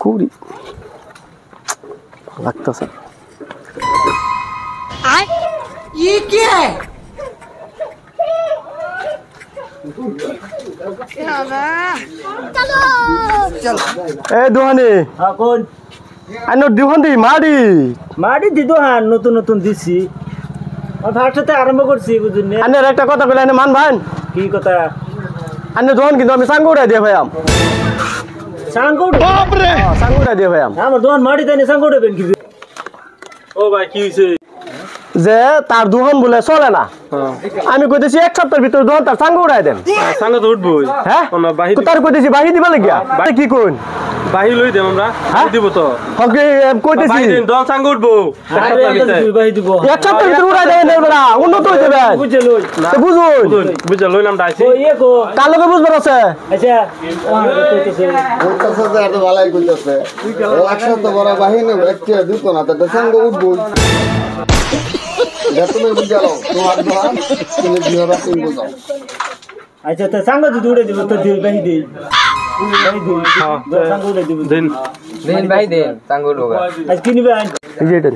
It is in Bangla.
কুড়ি লাগতেছে ये क्या है चलो এ দোহানি হ্যাঁ কোন আইনো দুখন দি মারি মাটি দিতো হ্যাঁ নতুন নতুন দিছি আর ফার্স্টতে আরম্ভ করছি বুঝুন আইনের একটা কথা কইলে আইনে মান ভাই কি কথা আইনে দোহান কিন্তু আমি সাঙ্গুড়া দিয়ে ভাইয়াম সাংকুড সাঙ্গুড়া দিয়ে ভাইয়াম আমার দোকান মাটি দেয়নি সাংকুড বেন কি ও ভাই কি হইছে যে তার দোহান বলে চলে না আমি কইতেছি এক সপ্তাহের ভিতর দোহান তার সাঙ্গ উড়াই দেন সাঙ্গ তো উঠবো হ্যাঁ তো তার কইতেছি বাহি দিবা লাগিয়া কি কোন বাহি লই দেম আমরা দিব তো ওকে কইতেছি বাহি দেন দল সাঙ্গ উঠবো ভাই দিব এক সপ্তাহের ভিতর উড়াই দেন বড়া উন্নত হই যাবে বুঝে লই তো বুঝুন বুঝা লইলাম ডাইছি ও ইয়ে কো কার লগে বুঝবার আছে আচ্ছা কইতেছে কইতাছে এত ভালাই কইতাছে একসাথে বড় বাহিনী একটা দিত না তো সঙ্গ উঠবো তুমি বুঝালো তোমার দোকান তুমি বিহারা তুমি বুঝাও আচ্ছা তো সাংগ দি দৌড়ে দিব তো দিই ভাই দেই ভাই দেই সাংগ উড়ে দিব দেন দেন ভাই দেন সাঙ্গুর হোগা আজ কিনবে এই যে এটা